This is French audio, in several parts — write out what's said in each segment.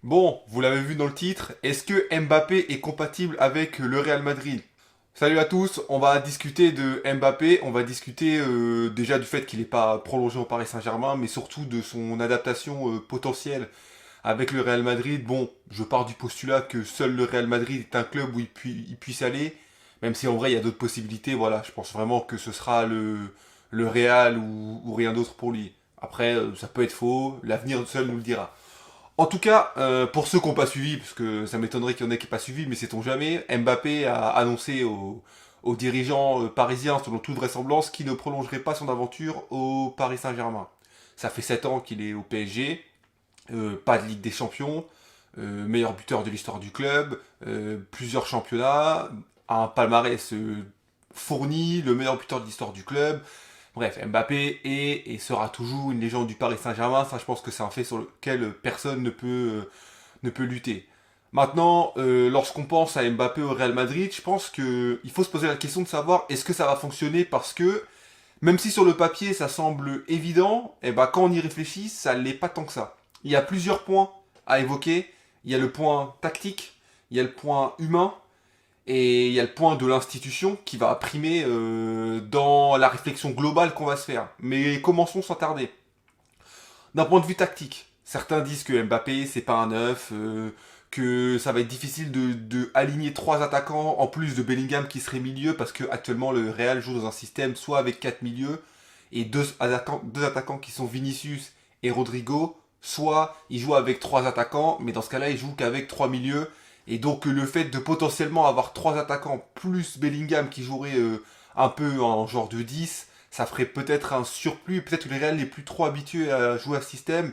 Bon, vous l'avez vu dans le titre, est-ce que Mbappé est compatible avec le Real Madrid? Salut à tous, on va discuter de Mbappé, on va discuter déjà du fait qu'il n'est pas prolongé au Paris Saint-Germain, mais surtout de son adaptation potentielle avec le Real Madrid. Bon, je pars du postulat que seul le Real Madrid est un club où il puisse aller, même si en vrai il y a d'autres possibilités, voilà, je pense vraiment que ce sera le Real ou rien d'autre pour lui. Après, ça peut être faux, l'avenir seul nous le dira. En tout cas, pour ceux qui n'ont pas suivi, parce que ça m'étonnerait qu'il y en ait qui n'aient pas suivi, mais sait-on jamais, Mbappé a annoncé aux dirigeants parisiens, selon toute vraisemblance, qu'il ne prolongerait pas son aventure au Paris Saint-Germain. Ça fait 7 ans qu'il est au PSG, pas de Ligue des Champions, meilleur buteur de l'histoire du club, plusieurs championnats, un palmarès fourni, le meilleur buteur de l'histoire du club. Bref, Mbappé est et sera toujours une légende du Paris Saint-Germain. Ça, je pense que c'est un fait sur lequel personne ne peut lutter. Maintenant, lorsqu'on pense à Mbappé au Real Madrid, je pense qu'il faut se poser la question de savoir est-ce que ça va fonctionner parce que même si sur le papier ça semble évident, et ben quand on y réfléchit, ça l'est pas tant que ça. Il y a plusieurs points à évoquer. Il y a le point tactique, il y a le point humain, et il y a le point de l'institution qui va primer dans la réflexion globale qu'on va se faire. Mais commençons sans tarder. D'un point de vue tactique, certains disent que Mbappé c'est pas un neuf, que ça va être difficile de aligner trois attaquants en plus de Bellingham qui serait milieu parce que actuellement le Real joue dans un système soit avec quatre milieux et deux attaquants qui sont Vinicius et Rodrigo, soit il joue avec trois attaquants, mais dans ce cas-là il joue qu'avec trois milieux. Et donc le fait de potentiellement avoir trois attaquants plus Bellingham qui jouerait un peu en genre de 10, ça ferait peut-être un surplus. Peut-être que le Real n'est plus trop habitué à jouer à ce système.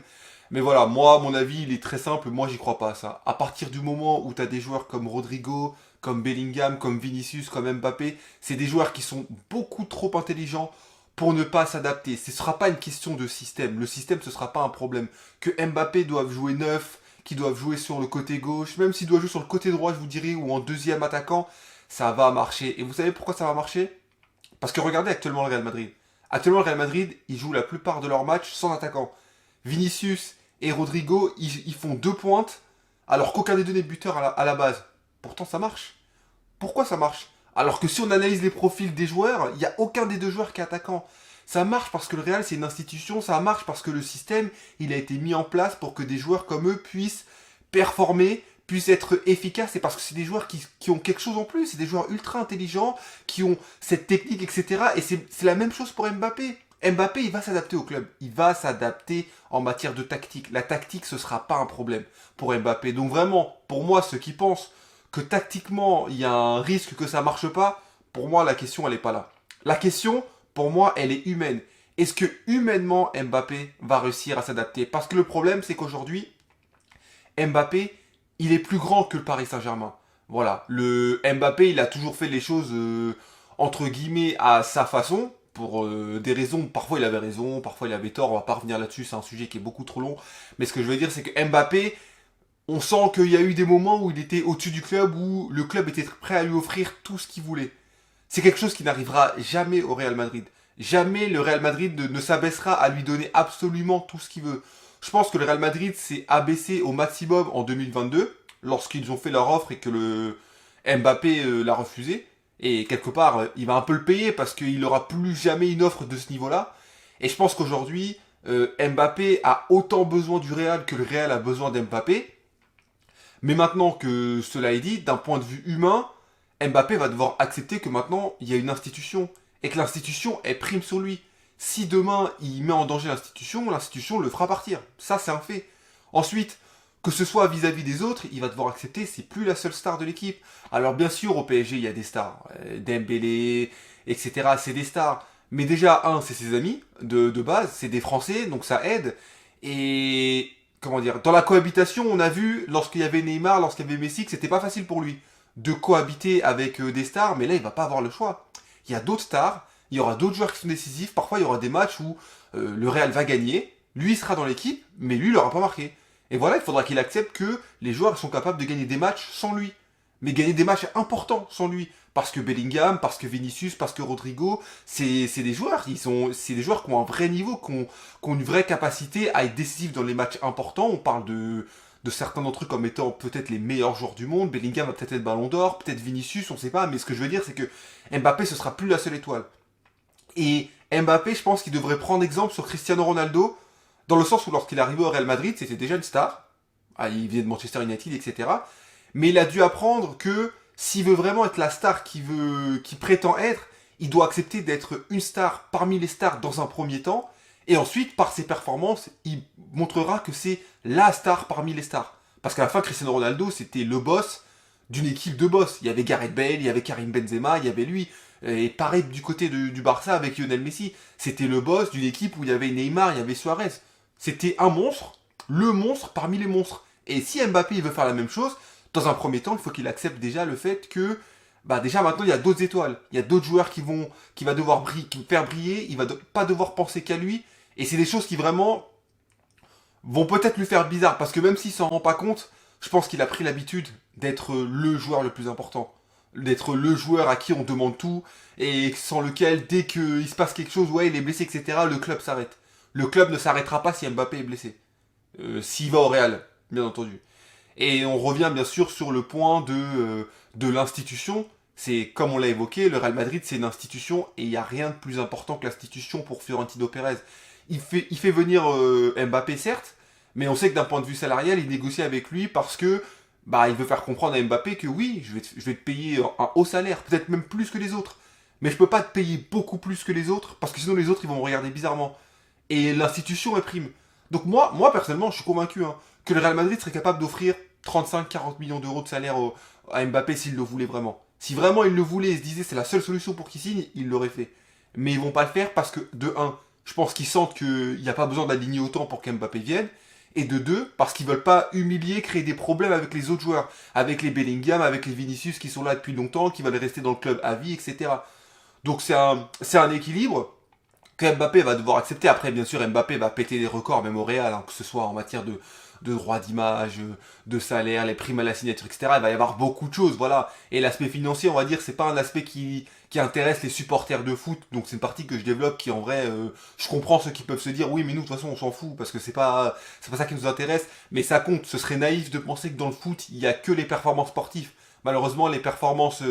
Mais voilà, moi, mon avis, il est très simple. Moi, j'y crois pas à ça. À partir du moment où tu as des joueurs comme Rodrigo, comme Bellingham, comme Vinicius, comme Mbappé, c'est des joueurs qui sont beaucoup trop intelligents pour ne pas s'adapter. Ce ne sera pas une question de système. Le système, ce ne sera pas un problème. Que Mbappé doive jouer neuf, qu'ils doivent jouer sur le côté gauche, même s'il doit jouer sur le côté droit, je vous dirais, ou en deuxième attaquant, ça va marcher. Et vous savez pourquoi ça va marcher? Parce que regardez actuellement le Real Madrid. Actuellement, le Real Madrid, ils jouent la plupart de leurs matchs sans attaquant. Vinicius et Rodrigo, ils font deux pointes, alors qu'aucun des deux n'est buteur à la base. Pourtant, ça marche. Pourquoi ça marche? Alors que si on analyse les profils des joueurs, il n'y a aucun des deux joueurs qui est attaquant. Ça marche parce que le Real c'est une institution, ça marche parce que le système il a été mis en place pour que des joueurs comme eux puissent performer, puissent être efficaces, et parce que c'est des joueurs qui ont quelque chose en plus, c'est des joueurs ultra intelligents, qui ont cette technique, etc. Et c'est la même chose pour Mbappé. Mbappé, il va s'adapter au club. Il va s'adapter en matière de tactique. La tactique, ce sera pas un problème pour Mbappé. Donc vraiment, pour moi, ceux qui pensent que tactiquement, il y a un risque que ça marche pas, pour moi, la question, elle est pas là. La question, pour moi, elle est humaine. Est-ce que humainement, Mbappé va réussir à s'adapter? Parce que le problème, c'est qu'aujourd'hui, Mbappé, il est plus grand que le Paris Saint-Germain. Voilà, le Mbappé, il a toujours fait les choses entre guillemets à sa façon, pour des raisons. Parfois il avait raison, parfois il avait tort. On va pas revenir là-dessus, c'est un sujet qui est beaucoup trop long. Mais ce que je veux dire, c'est que Mbappé, on sent qu'il y a eu des moments où il était au-dessus du club, où le club était prêt à lui offrir tout ce qu'il voulait. C'est quelque chose qui n'arrivera jamais au Real Madrid. Jamais le Real Madrid ne s'abaissera à lui donner absolument tout ce qu'il veut. Je pense que le Real Madrid s'est abaissé au maximum en 2022, lorsqu'ils ont fait leur offre et que le Mbappé l'a refusé. Et quelque part, il va un peu le payer parce qu'il n'aura plus jamais une offre de ce niveau-là. Et je pense qu'aujourd'hui, Mbappé a autant besoin du Real que le Real a besoin d'Mbappé. Mais maintenant que cela est dit, d'un point de vue humain, Mbappé va devoir accepter que maintenant, il y a une institution. Et que l'institution, elle prime sur lui. Si demain, il met en danger l'institution le fera partir. Ça, c'est un fait. Ensuite, que ce soit vis-à-vis des autres, il va devoir accepter, c'est plus la seule star de l'équipe. Alors bien sûr, au PSG, il y a des stars. Dembélé, etc. C'est des stars. Mais déjà, un, c'est ses amis, de base, c'est des Français, donc ça aide. Et comment dire, dans la cohabitation, on a vu, lorsqu'il y avait Neymar, lorsqu'il y avait Messi, que c'était pas facile pour lui de cohabiter avec des stars, mais là, il va pas avoir le choix. Il y a d'autres stars, il y aura d'autres joueurs qui sont décisifs, parfois il y aura des matchs où le Real va gagner, lui il sera dans l'équipe, mais lui il l'aura pas marqué. Et voilà, il faudra qu'il accepte que les joueurs sont capables de gagner des matchs sans lui. Mais gagner des matchs importants sans lui. Parce que Bellingham, parce que Vinicius, parce que Rodrigo, c'est des joueurs, c'est des joueurs qui ont un vrai niveau, qui ont une vraie capacité à être décisifs dans les matchs importants. On parle de certains d'entre eux comme étant peut-être les meilleurs joueurs du monde. Bellingham va peut-être être Ballon d'Or, peut-être Vinicius, on sait pas. Mais ce que je veux dire, c'est que Mbappé, ce sera plus la seule étoile. Et Mbappé, je pense qu'il devrait prendre exemple sur Cristiano Ronaldo, dans le sens où lorsqu'il est arrivé au Real Madrid, c'était déjà une star. Ah, il vient de Manchester United, etc. Mais il a dû apprendre que s'il veut vraiment être la star qu'il prétend être, il doit accepter d'être une star parmi les stars dans un premier temps, et ensuite, par ses performances, il montrera que c'est la star parmi les stars. Parce qu'à la fin, Cristiano Ronaldo, c'était le boss d'une équipe de boss. Il y avait Gareth Bale, il y avait Karim Benzema, il y avait lui. Et pareil du côté du Barça avec Lionel Messi. C'était le boss d'une équipe où il y avait Neymar, il y avait Suarez. C'était un monstre, le monstre parmi les monstres. Et si Mbappé il veut faire la même chose, dans un premier temps, il faut qu'il accepte déjà le fait que bah déjà maintenant il y a d'autres étoiles, il y a d'autres joueurs qui va devoir faire briller, il va pas devoir penser qu'à lui, et c'est des choses qui vraiment vont peut-être lui faire bizarre parce que même s'il s'en rend pas compte, je pense qu'il a pris l'habitude d'être le joueur le plus important, d'être le joueur à qui on demande tout et sans lequel dès qu'il se passe quelque chose, ouais il est blessé etc, le club s'arrête. Le club ne s'arrêtera pas si Mbappé est blessé, s'il va au Real, bien entendu. Et on revient bien sûr sur le point de l'institution. C'est comme on l'a évoqué, le Real Madrid c'est une institution et il n'y a rien de plus important que l'institution pour Florentino Pérez. Il fait venir Mbappé certes, mais on sait que d'un point de vue salarial, il négocie avec lui parce que bah il veut faire comprendre à Mbappé que oui, je vais te payer un haut salaire, peut-être même plus que les autres. Mais je peux pas te payer beaucoup plus que les autres parce que sinon les autres ils vont me regarder bizarrement. Et l'institution est prime. Donc moi personnellement, je suis convaincu que le Real Madrid serait capable d'offrir 35-40 millions d'euros de salaire à Mbappé s'il le voulait vraiment. Si vraiment il le voulait et se disait c'est la seule solution pour qu'il signe, il l'aurait fait. Mais ils vont pas le faire parce que, de un, je pense qu'ils sentent qu'il n'y a pas besoin d'aligner autant pour qu'Mbappé vienne. Et de deux, parce qu'ils veulent pas humilier, créer des problèmes avec les autres joueurs. Avec les Bellingham, avec les Vinicius qui sont là depuis longtemps, qui veulent rester dans le club à vie, etc. Donc c'est un équilibre que Mbappé va devoir accepter. Après, bien sûr, Mbappé va péter les records, même au Real, que ce soit en matière de droits d'image, de salaire, les primes à la signature, etc. Il va y avoir beaucoup de choses, voilà. Et l'aspect financier, on va dire, c'est pas un aspect qui intéresse les supporters de foot. Donc c'est une partie que je développe qui, en vrai, je comprends ceux qui peuvent se dire, oui, mais nous, de toute façon, on s'en fout, parce que c'est pas ça qui nous intéresse. Mais ça compte. Ce serait naïf de penser que dans le foot, il y a que les performances sportives. Malheureusement, les performances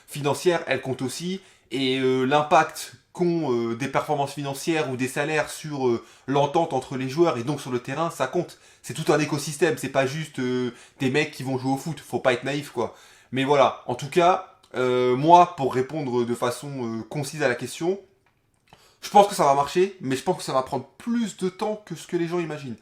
financières, elles comptent aussi. Et l'impact qu'ont des performances financières ou des salaires sur l'entente entre les joueurs et donc sur le terrain, ça compte. C'est tout un écosystème, c'est pas juste des mecs qui vont jouer au foot, faut pas être naïf quoi. Mais voilà, en tout cas, moi, pour répondre de façon concise à la question, je pense que ça va marcher, mais je pense que ça va prendre plus de temps que ce que les gens imaginent.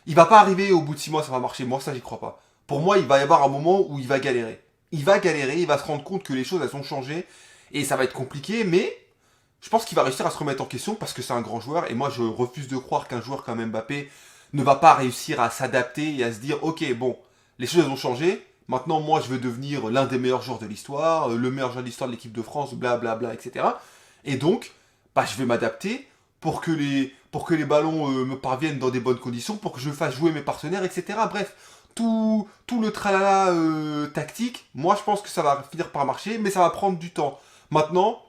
Il va pas arriver au bout de 6 mois, ça va marcher, moi ça j'y crois pas. Pour moi, il va y avoir un moment où il va galérer. Il va galérer, il va se rendre compte que les choses elles ont changé, et ça va être compliqué, mais je pense qu'il va réussir à se remettre en question parce que c'est un grand joueur et moi je refuse de croire qu'un joueur comme Mbappé ne va pas réussir à s'adapter et à se dire ok bon les choses ont changé, maintenant moi je veux devenir l'un des meilleurs joueurs de l'histoire, le meilleur joueur de l'histoire de l'équipe de France, blablabla etc. Et donc bah, je vais m'adapter pour que les ballons me parviennent dans des bonnes conditions, pour que je fasse jouer mes partenaires etc. Bref, tout le tralala tactique, moi je pense que ça va finir par marcher mais ça va prendre du temps. Maintenant,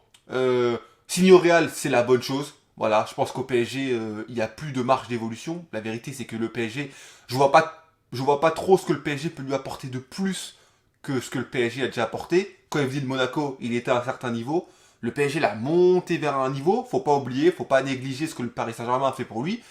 signer au Real, c'est la bonne chose. Voilà, je pense qu'au PSG, il n'y a plus de marge d'évolution. La vérité, c'est que le PSG, je vois pas trop ce que le PSG peut lui apporter de plus que ce que le PSG a déjà apporté. Quand il venait de Monaco, il était à un certain niveau. Le PSG l'a monté vers un niveau. Faut pas oublier, faut pas négliger ce que le Paris Saint-Germain a fait pour lui.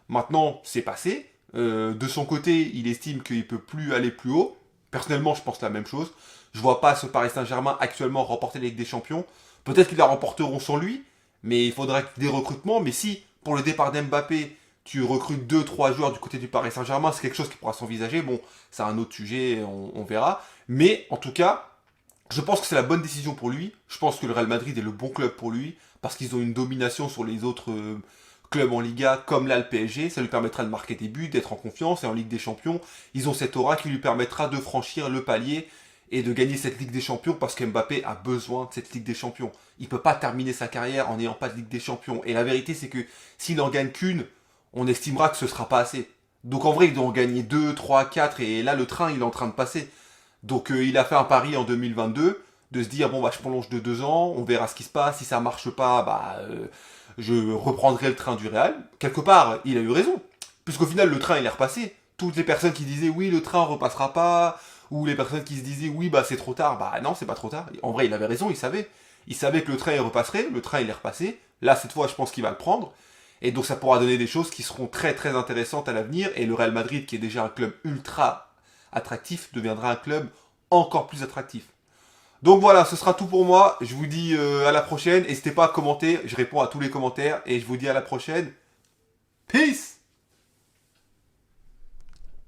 Maintenant, c'est passé. De son côté, il estime qu'il peut plus aller plus haut. Personnellement, je pense la même chose. Je vois pas ce Paris Saint-Germain actuellement remporter la Ligue des Champions. Peut-être qu'ils la remporteront sans lui, mais il faudra des recrutements. Mais si, pour le départ d'Mbappé, tu recrutes deux trois joueurs du côté du Paris Saint-Germain, c'est quelque chose qui pourra s'envisager. Bon, c'est un autre sujet, on verra. Mais en tout cas, je pense que c'est la bonne décision pour lui. Je pense que le Real Madrid est le bon club pour lui, parce qu'ils ont une domination sur les autres clubs en Liga, comme là le PSG. Ça lui permettra de marquer des buts, d'être en confiance, et en Ligue des Champions, ils ont cette aura qui lui permettra de franchir le palier et de gagner cette Ligue des Champions parce qu'Mbappé a besoin de cette Ligue des Champions. Il peut pas terminer sa carrière en n'ayant pas de Ligue des Champions. Et la vérité, c'est que s'il en gagne qu'une, on estimera que ce sera pas assez. Donc en vrai, il doit en gagner 2, 3, 4, et là, le train, il est en train de passer. Donc il a fait un pari en 2022, de se dire, bon, bah, je prolonge de 2 ans, on verra ce qui se passe, si ça marche pas, bah, je reprendrai le train du Real. Quelque part, il a eu raison. Puisqu'au final, le train, il est repassé. toutes les personnes qui disaient oui, le train repassera pas, ou les personnes qui se disaient oui, bah c'est trop tard, bah non, c'est pas trop tard. En vrai, il avait raison, il savait. Il savait que le train il repasserait, le train il est repassé. Là, cette fois, je pense qu'il va le prendre. Et donc ça pourra donner des choses qui seront très très intéressantes à l'avenir. Et le Real Madrid, qui est déjà un club ultra attractif, deviendra un club encore plus attractif. Donc voilà, ce sera tout pour moi. Je vous dis à la prochaine. N'hésitez pas à commenter, je réponds à tous les commentaires. Et je vous dis à la prochaine. Peace!